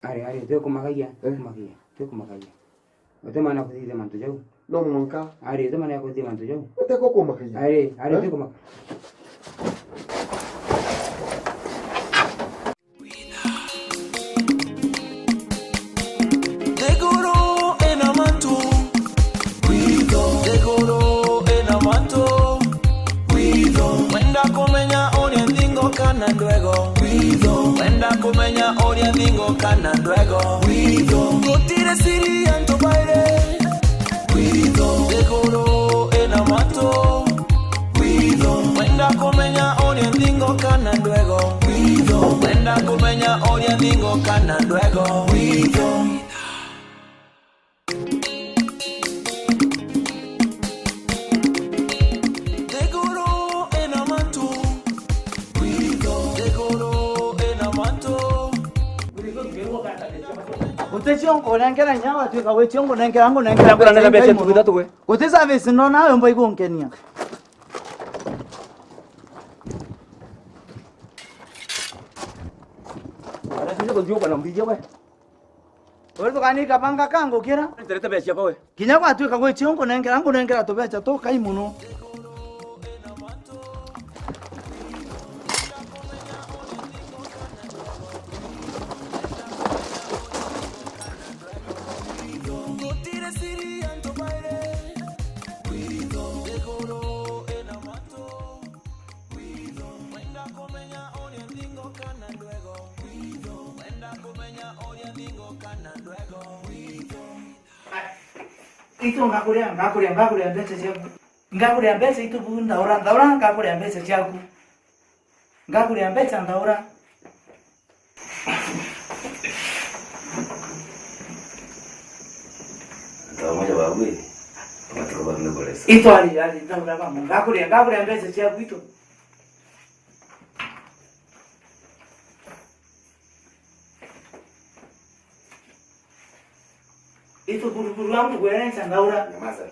Are te kumakaia. Kumakia. Te kumakaia. Ote mana kuthi mantu jau. No monka. Are te mana kuthi mantu jau. Ote ko kumakaia. Are te kumak. Luego, wenda kumenya oria ningo kana luego, kutire siri anto baile, dekoro enamato, wenda kumenya oria ningo kana luego, wenda kumenya oria ningo kana luego, Utechon konengera nyawa tu kawe chongo nengera ngo nengera ngo nengera beche tu bitatu we. Utesa vesi no na yombo iko nkenia. Ara sije ko dio kwa mbije we. Wewe kani kapanga kango kira? Tereta beche pa we. Kinya kwa tu kawe chongo nengera ngo nengera to beche to kai muno. Itu ngakuria mbese chaku. Ngakuria mbese itu bu ndaura ngakuria mbese chaku. Ngakuria mbese ndaura. Moja babu. Matoko babu ngolesa. Itu ali ndaura ba ngakuria mbese chaku itu. Itu buru-buru langu gue nanya Laura. Nyamaza.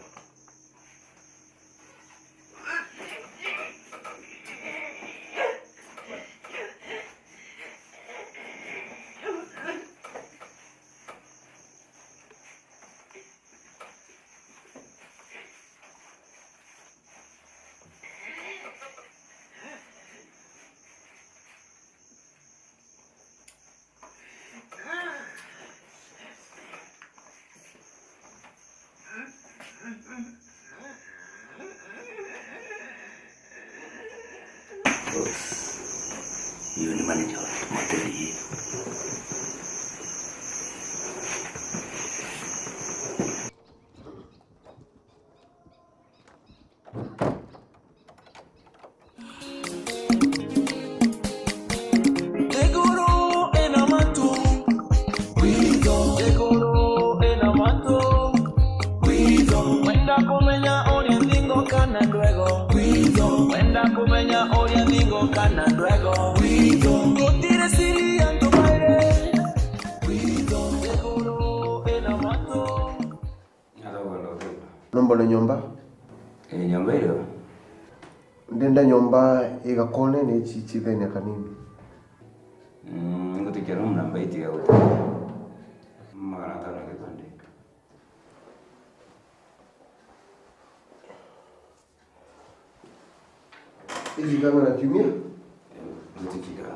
Hiyo ni manager wa hoteli hii. Nomba na nyumba? Nyumba hiyo. Ndenda nyumba igakone ne chichithenya kanini. Ngutikira namba iti ya uta. Magana tano kipande. Hizi kama natumia? Ngutikira.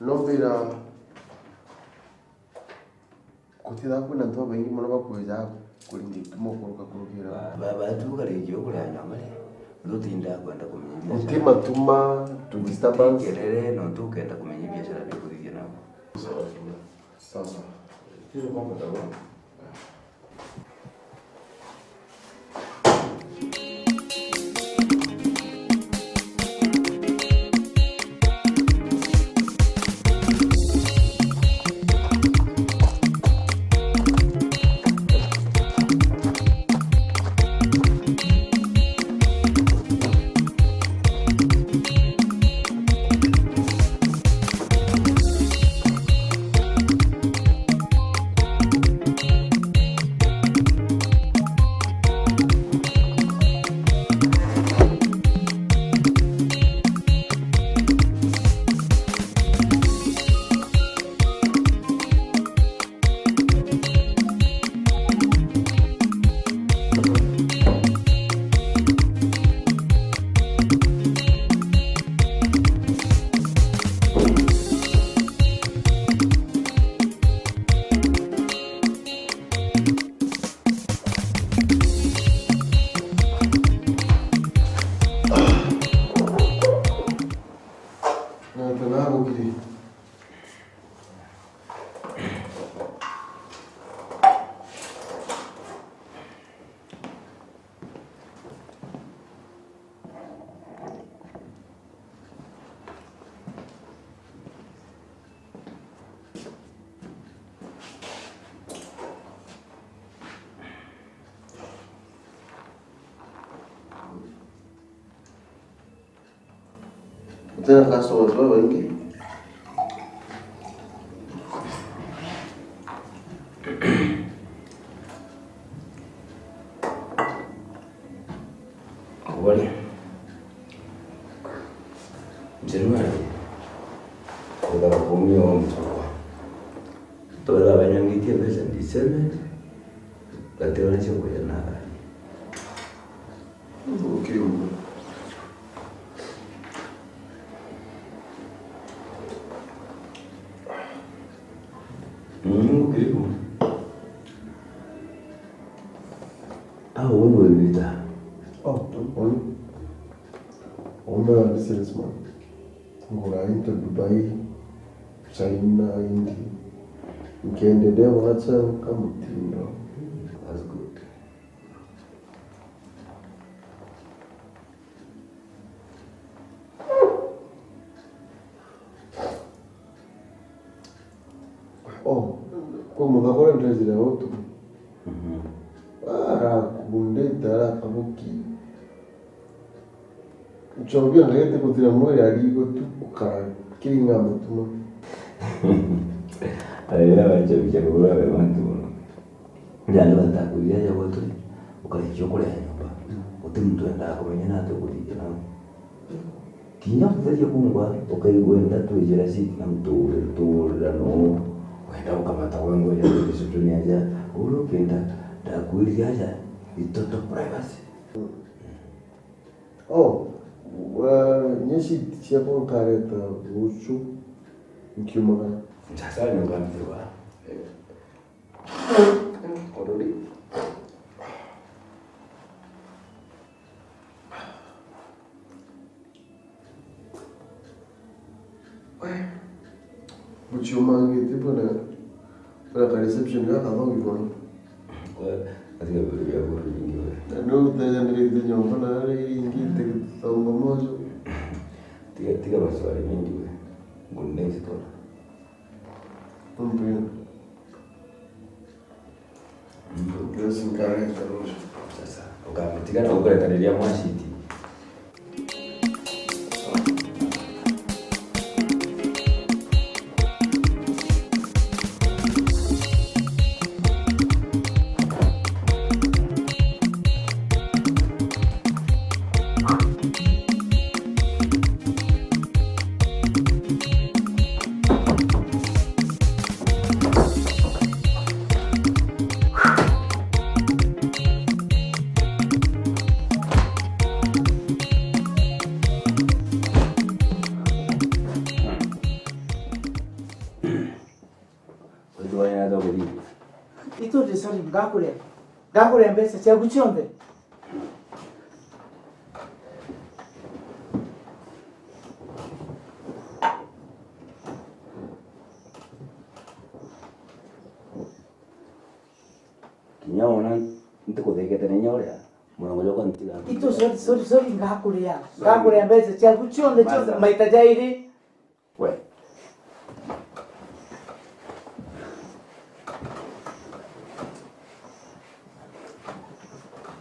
Lombira kutira kuna ntwa bengi muno bakweza kuringi tumokoroka kurukira Baba tuka lejo kule anyamale lutinda kwenda kumenya mutima tuma to disturbance kelele no tukenda kumenya biashara byo kurigena nabo sasa sio kwamba tawa Tena customers wao wengi. Wale Januari kwa kumio mchoko toda banyangitia pesa December lateo nacho kwa Januari. Okay. Karibu. Wewe vita. Ona salesman. Ngora into Dubai, China, India. Ukiendelea wacha kama mtindo. That's good. Kwa mugakora ndezira wotu. Kunde dara kabuki. Chobia ngete kutira moyo aligo tu ukara kiringa mutuma. Ayera bacha bichakura bemantu. Njalo batakulia ya watu ukalichokora nyumba. Utumtu enda kumenya nato kudija na. Kinya kuzali kungwa ukayigwenda tujira siti na mtura no. Wenda ukamata wengo ya kisutuni aja urukenda dakuili aja itoto privacy. Nyeshi chiapo kareta uchu mkiumagana. Sasa ni ngani kwa? Odori. Buchumangi tipo na reception ya kadho gikono. Katika vile vya bora vingi. No tena ndio nyumba na ingite songo mojo. Tiga maswali mengi wewe. Ngundezi tola. Mpira. Ndio sinkare tarusha. Sasa ukapatikana ukaletalia mwashiti. Itu disori gakure mbese chaguchonde. Kinyaona ntikudhikete nenyoria mwanangu yako ntila. Itu sori gakure mbese chaguchonde chonde maitajairi. We.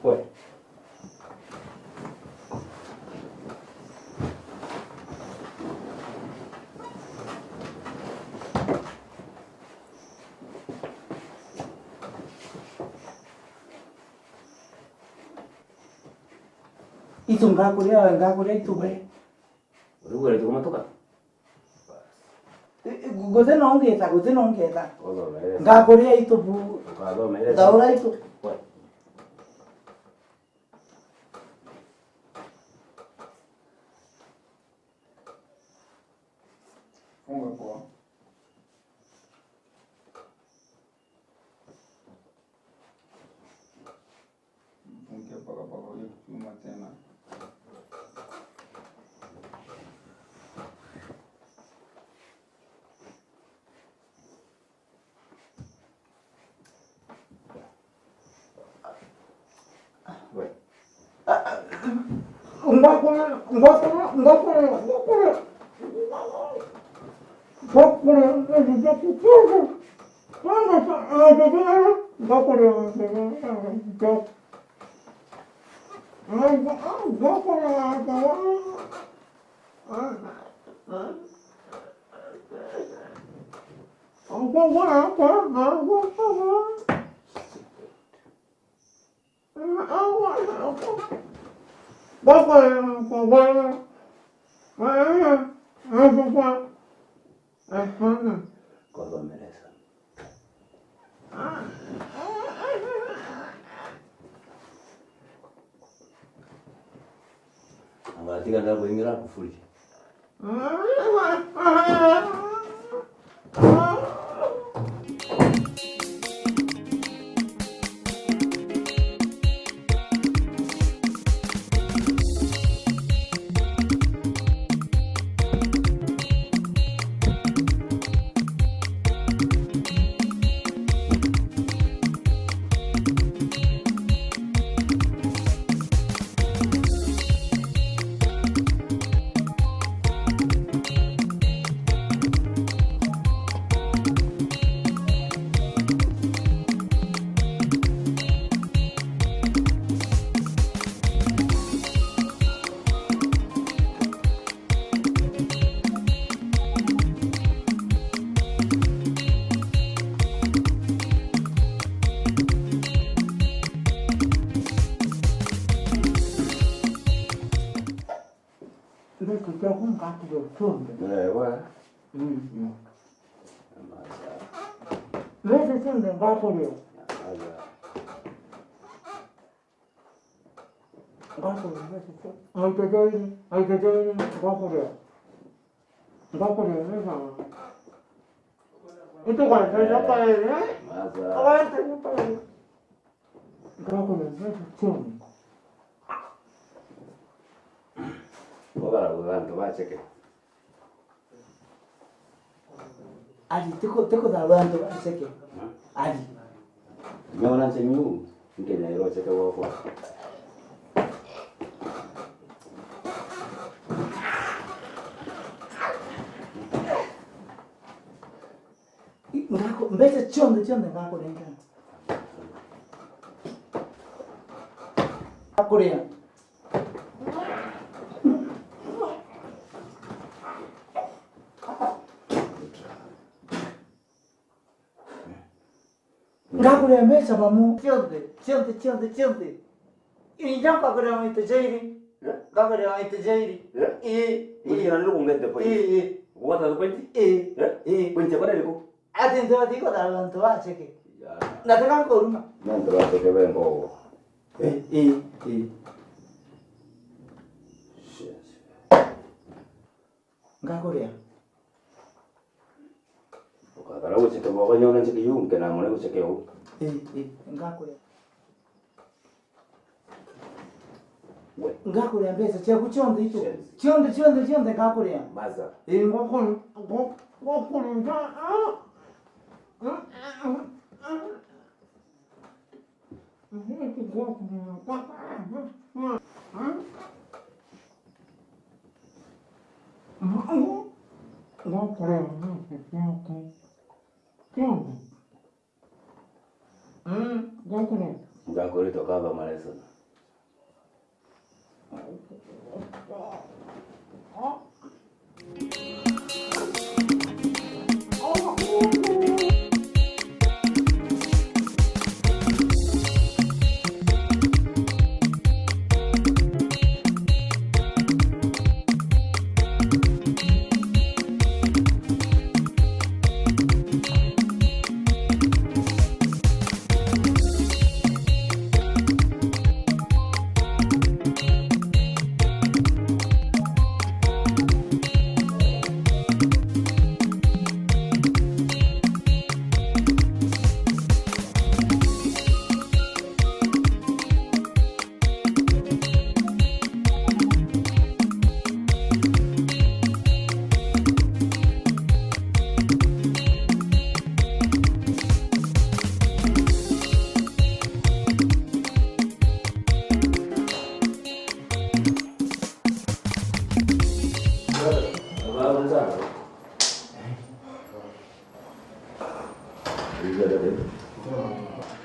What? Itu ngakure itu be. Wewe ndio umetoka? Gote nongeta. Ngakure itu bu. Daura itu. Funga kwa. Funga paka hiyo chuma tena. Cosa merece. Angatika ndakuingira kufuri. Cho cũng có được thương được. Này quá. Lấy cái thương đừng có được. Có được. Ai cái chơi đi, có được. Có được đấy mà. Itu kan saya apa ya? Apa itu apa? Có được đấy thương. Ogara uganto bacheke. Aji tiko da uganto bacheke. Aji. Nyona chenyu ngenya iro cheke wako. Ngako mbete chonde ngako lenga. Korea. Ngakure mesa bamu chonde. Ini jampa kure mau itu jairi. Ngakure mau itu jairi. Ujira nluku ngende po. Wata kwenti? Kwenti kwa nliko? Ati ndo diko da lanto acheke. Nataka koruma. Nando watu kebengo. Ngakure. Ukatara ucheke boko nyona cheke yunke na mone ucheke u. Ngakure. Ngakure mbesa cha kuchonde ito. Chonde ngakure. Maza. Ngakure. Ngakure tokava maleso.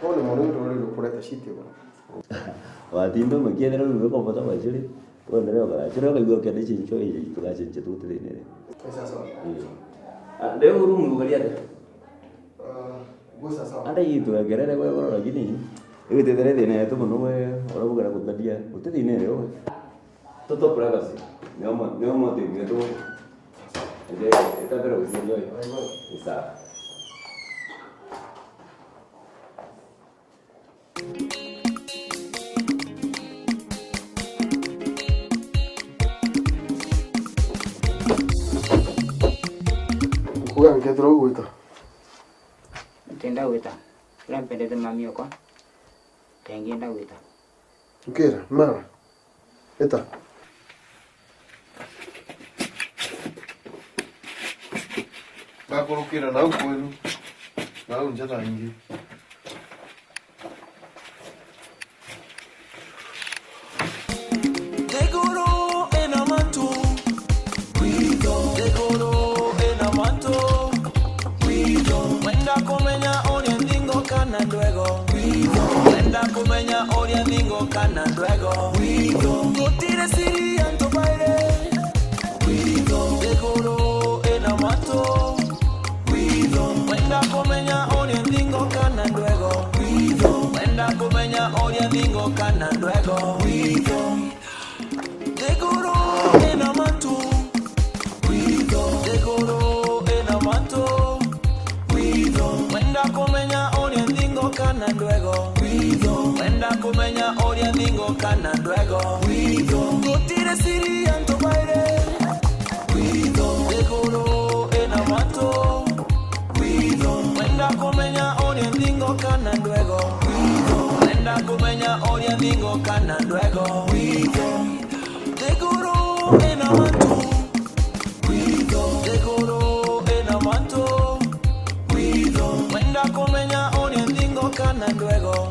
Ole mwanangu ndio pole tashiti bwana. Watindo mkiendelea kuweka kwa sababu chini. Tuendelee kwa chira kwa hiyo kiasi chincho hii tukache chetu tene. Sasa. Leo rumu ngolia de. Sasa. Anda hii tuagerere kwa lakini hivi tedere ne tu muno we ora bugara kutadia. Utete ne leo. Toto privacy. Neomo te mieto. Esta pero que se yo. Esa. Kuga ngethro gwita. Ntenda gwita. Ula mpendete mami okwa. Tengenda gwita. Ukira, mara. Eta. Bakurukira na ukwenu. Na unjata ingi. Kumenya oria ningo kana ndwego Gutire siri anto baile Dekoro ena mato Wenda kumenya oria ningo kana ndwego Wenda kumenya oria ningo kana ndwego Dekoro ena mato Dekoro ena mato Wenda kumenya oria ningo kana ndwego Wenda kumenya oria ningo kana ndwego Gutire siri anto baile Dekoro ena mato Wenda kumenya oria ningo kana ndwego Wenda kumenya oria ningo kana ndwego Dekoro ena mato Dekoro ena mato Wenda kumenya oria ningo kana ndwego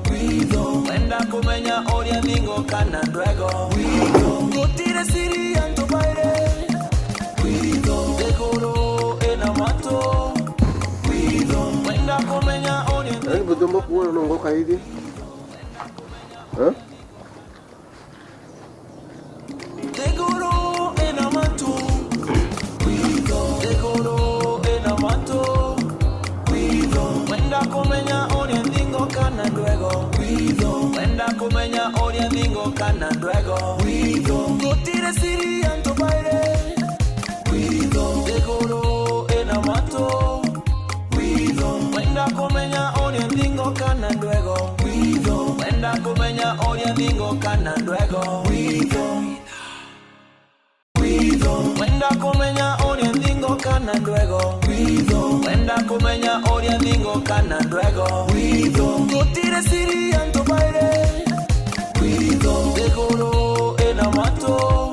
Wenda kumenya oria ningo kana ndwego Gutire siri anto baile Dekoro ena mato Wenda kumenya oria Ai bodomba kuona nongo kaidi. Dekoro ena mato Dekoro ena mato Wenda kumenya oria ningo kana ndwego Wenda kumenya oria ningo kana ndwego Gutire siri anto baile Dekoro ena mato Wenda kumenya oria ningo kana ndwego Wenda kumenya oria ningo kana ndwego Wenda kumenya oria ningo kana ndwego Wenda kumenya oria ningo kana ndwego Gutire siri anto baile Dekoro ena mato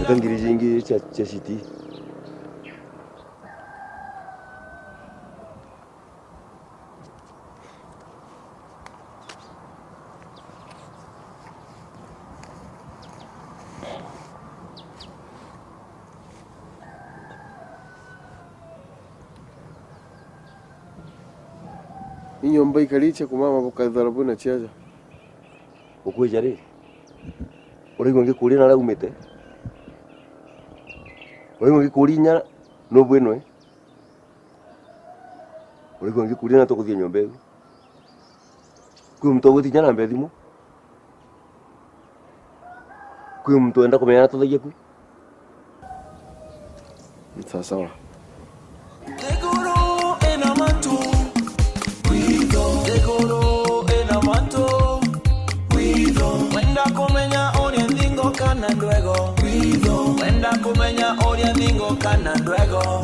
Tangiri jingi cha city. Inyomba ikalicha kumama bukadharabu na chiaja. Ukujari. Uri ngongi kuri na umete. Uri ngongi kuri nya no bueno Uri ngongi kuri na tokuthia nyombe. Kwi mtu guthi nyana mbethimo. Kwi mtu enda kumenya tuthagia kwi. Sawa. Dekoro ena mato Dekoro ena mato Wenda kumenya oria ningo kana ndwego Wenda kumenya oria ningo kana ndwego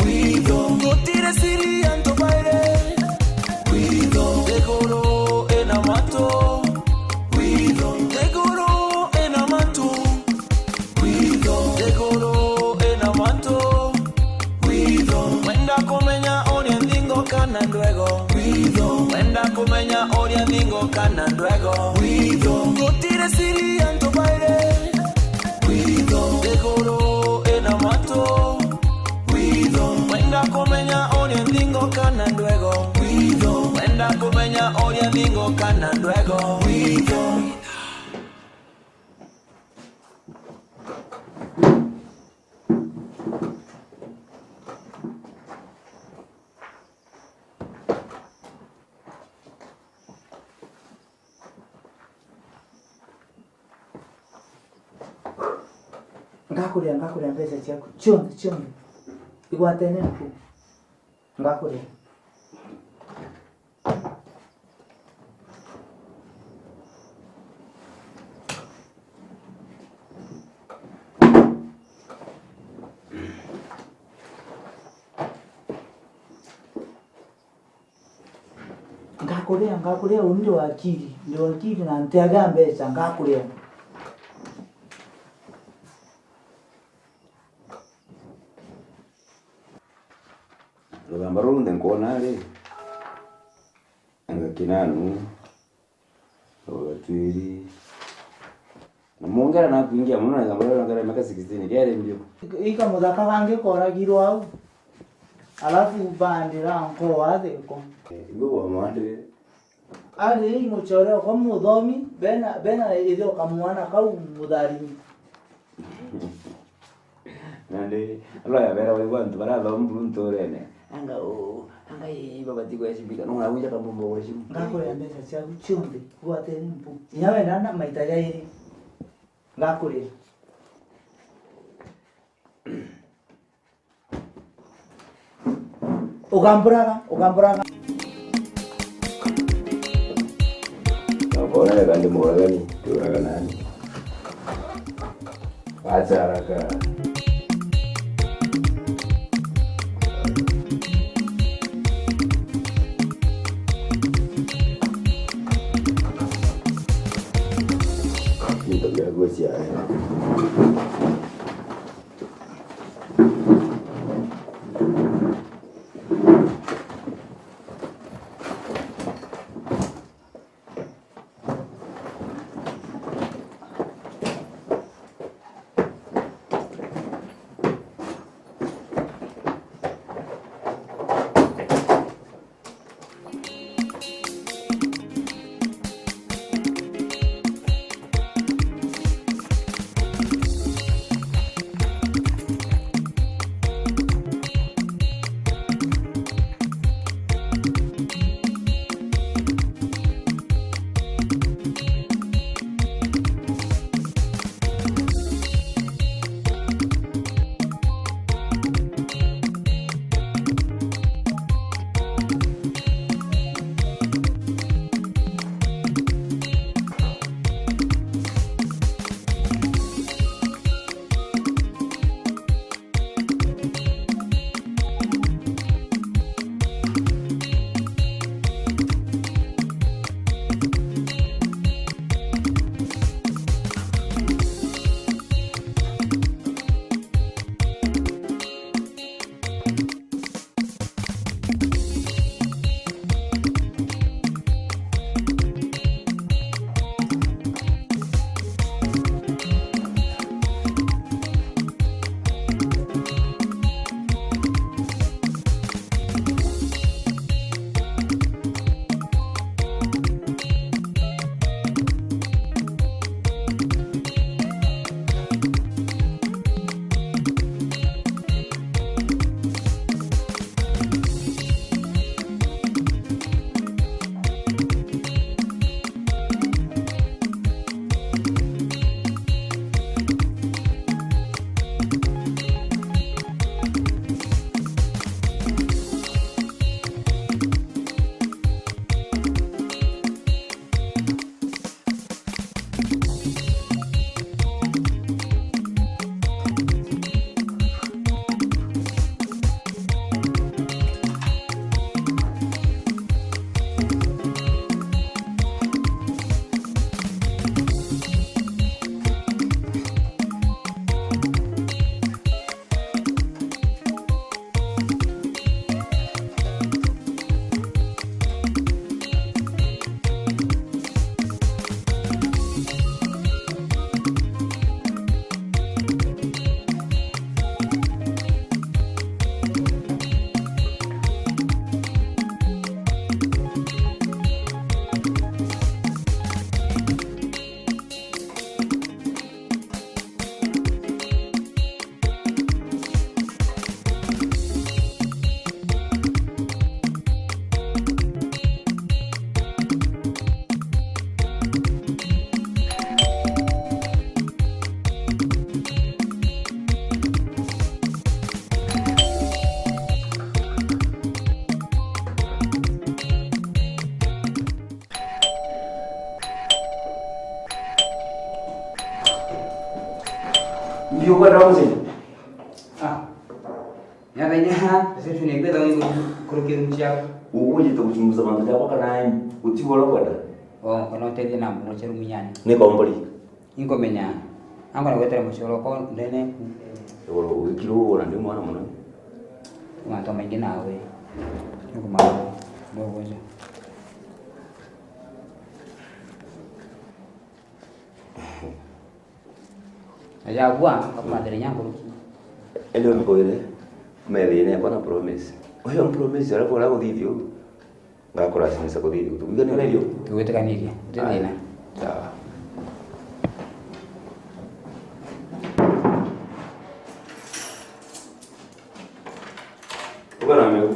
Gutire siri anto baile Dekoro ena mato Dekoro ena mato Dekoro ena mato Wenda kumenya oria ningo kana ndwego Wenda kumenya oria ningo kana ndwego Gutire siri anto baile ngakuria mbesa ciaku chonde igwatene mpu ngakuria ngakuria undi wa akili na ntiaga mbesa ngakuria rugamba runde nkona ri anga kinanu ogatwiri namongera nakuingia muno na ngambara ngara maka 16 gere mbio ika muthaka wange koragirwo au alafu bandira nko watheko igo mwande ari muchore kwa muthomi bena ithio kamwana kau mutharimi nande alo ya vera wewe bantu baraba mbuntu rene anga baba tigwe shibika no nakuja kama mbo wa shimu ngakuria mbesa ciaku chumbi gwatene mpu nyawe nana maita yairi ngakuria ugamburaga Kona kandi muragani turaga nani ajaraka Kita biar gue sih ya. Mbio kwa dawa mzee. Ya tanya sasa tunengwe tangi kuruki mchia. Uwe to kuchunguza mambo yako kana utiwala kwenda. Kono tedi na mmocheru munyani. Ni komboli. Ingo menya. Ango na wetera mushoro ko ndene. Oro ukiro ora ndi mwana muno. Mwanto maingi nawe. Nuko mawe. Ndogo nje. Ya gua kama derenya kuruki. Ele mkoire. Medine kwa na promise. Oyo promise ara kwa kuthithio. Ngakora sinisa kuthithio. Tugane radio. Tuwetekanirie. Tena. Sawa. Bwana mimi.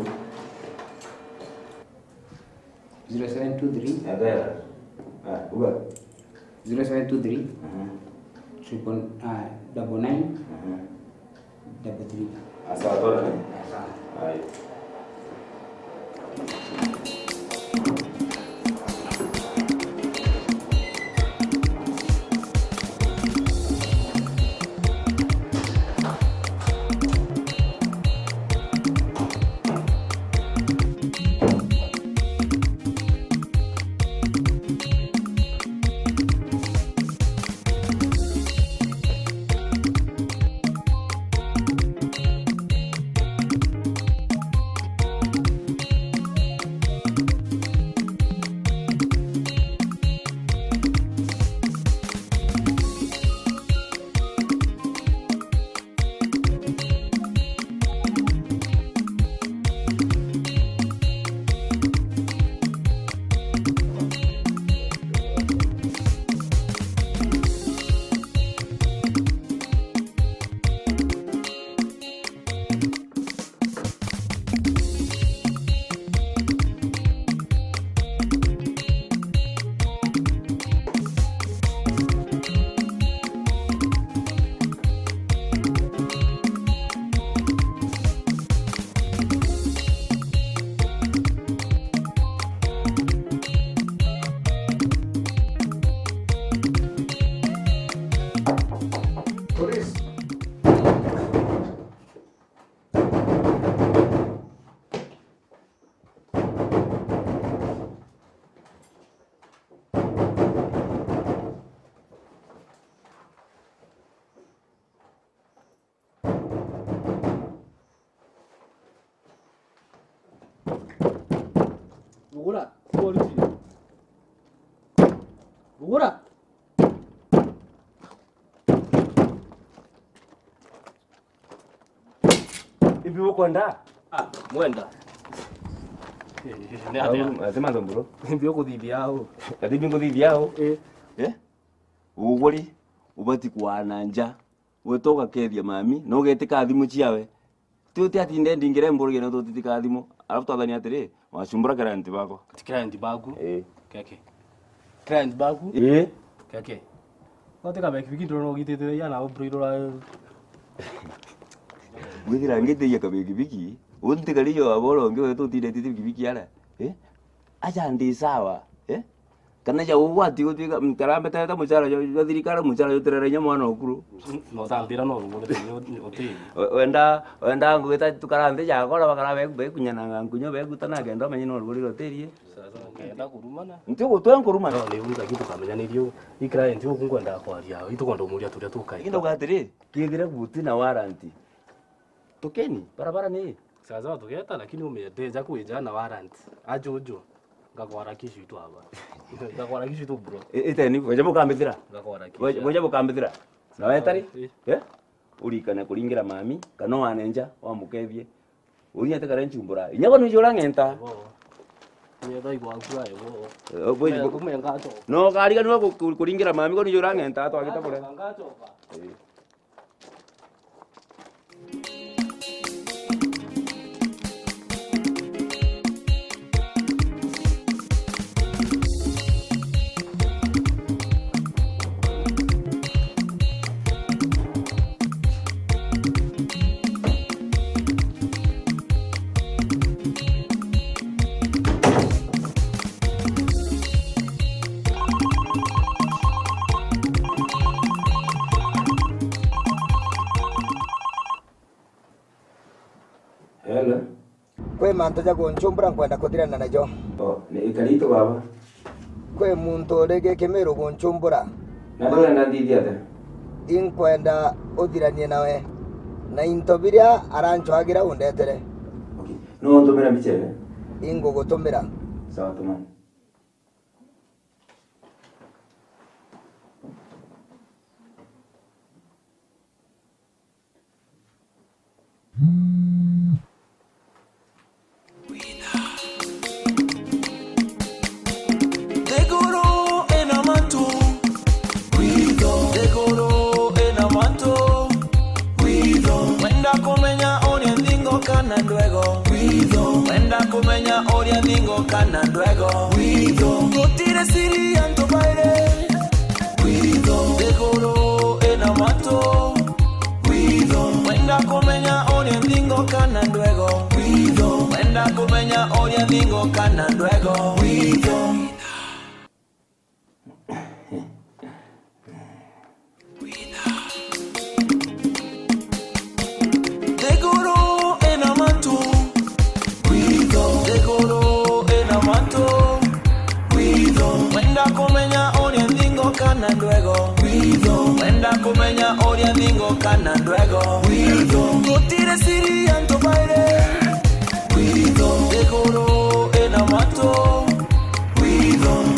0723 Ada. Uga. 0723 double 9 double 3. Asal tu lah. Baik. Bugura, polisi. Bugura. Ibi ukwenda? Mwenda. Asema ndombolo. Mbio kuthithia hao. Kati bingo thidiao. Eh. Uguri ubati kuana nja. Wetoka kethia mami, no getika thimu ciawe. Tuti ati ndendi ngire mburge no tutika thimu. Alafu twathani atiri, wacumbura garanti bako. Client bagu. Keke. Client bagu. Keke. Wateka baki biki ndono gitete ya na obroiro. Withira ngite ya kabiki biki. Unti kaliyo aboro ngwe tutinde titi biki ala. Acha ndi sawa. Kana ja uwati utika mtaramba tata muchara yo thirikara muchara yo tererenya mwana okuru. No tambira no ngode oti. Wenda ngwita tukarande ja kora bakara be kunyana ngunyo be gutana gendo menye no ruguri roterie. Sasa ngenda kurumana. Nti gutwe kurumana. No ni unga kitu kamenyanirio. I client yo kungwenda kwaria. Itukondo muria turia tukai. Indo gatiri kithire buti na warranty. Tokeni barabara ni. Sasa tugeta lakini umeteja kuija na warranty. Ajojo. Ngakwara kishu tu hapa. Ngakwara kishu tu bro. Iteni weje mukambithira. Ngakwara kishu. Weje mukambithira. Na wetari? Urikana kuringira mami kana wanenja wa mukethie. Uri ate kare nchumbura. Inyago ni jora ngenta. Ni dai gwa kura ebo. Boy kumenga to. No gari kana kuringira mami ko ni jora ngenta to agita kure. Ngachoka. Kwe manto ja gonchumbura nkwenda kuthirana najo. Ni ikarito baba. Kwe muntu rege kemero gonchumbura. Na dole ndithia ate. Inkwenda uthiranie nawe. Na into biria aranchwagira undetere. Okay. No ntumira michere. Ingo gutumira. Sawa tuma. Wenda kumenya oria ningo kana ndwego Gutire siri anto baile Degoro ena mato Wenda kumenya oria ningo kana ndwego Wenda kumenya oria ningo kana ndwego Wenda kumenya oria ningo kana ndwego Gutire siri anto baile Degoro ena mato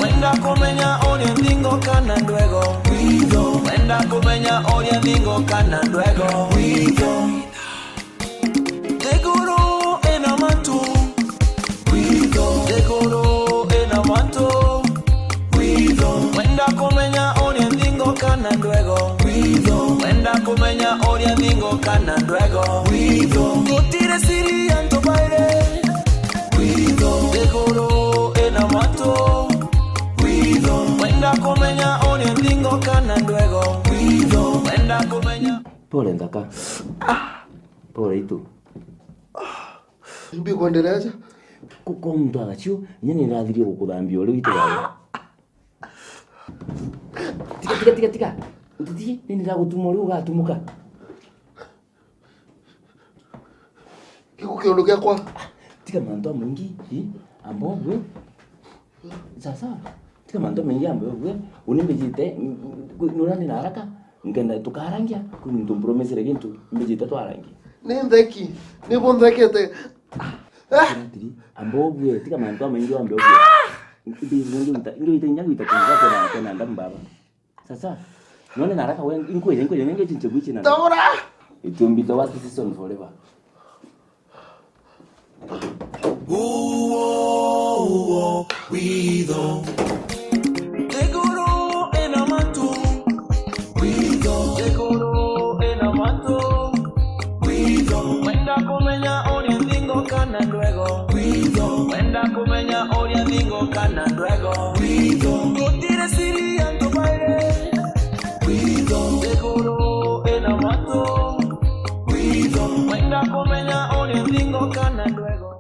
Wenda kumenya oria ningo kana ndwego Wenda kumenya oria ningo kana ndwego Degoro ena mato Degoro ena mato Wenda kumenya oria ningo kana ndwego Wenda kumenya oria ningo kana ndwego Gutire siri anto baile Degoro ena mato Wenda kumenya oria ningo kana ndwego Wenda kumenya Pole ndaka. Pole itu. Mbi kuendeleza? Kuko mtu agacio nyene ndathirie gukuthambia uri witu wawe. Tika. Ututhie nini ndagutuma uri ugatumuka. Kiko kiondo gyakwa. Tika manto mwingi, ambo we. Sasa tika manto mengi ambo we. Unimbejite nurani na haraka. Ngenda tukarangia kuntu promise regintu mbejite twarangia. Ni ndeki. Ni bondekete. Ambo we tika manto mengi ambo we. Ndio nyaguita kwa tena ndambaba. Sasa none naraka wewe inkwele nenge chinchebuchi na. Tabora. Itumbito wasi season forever. Wido. Degoro ena mato. Wido. Degoro ena mato. Wido. Wenda kumenya oria ningo kana ndwego. Wido. Wenda kumenya oria ningo kana ndwego. Wido. Gutire siri anto baile. Wido. Degoro ena mato. Wido. Wenda kumenya oria ningo kana ndwego.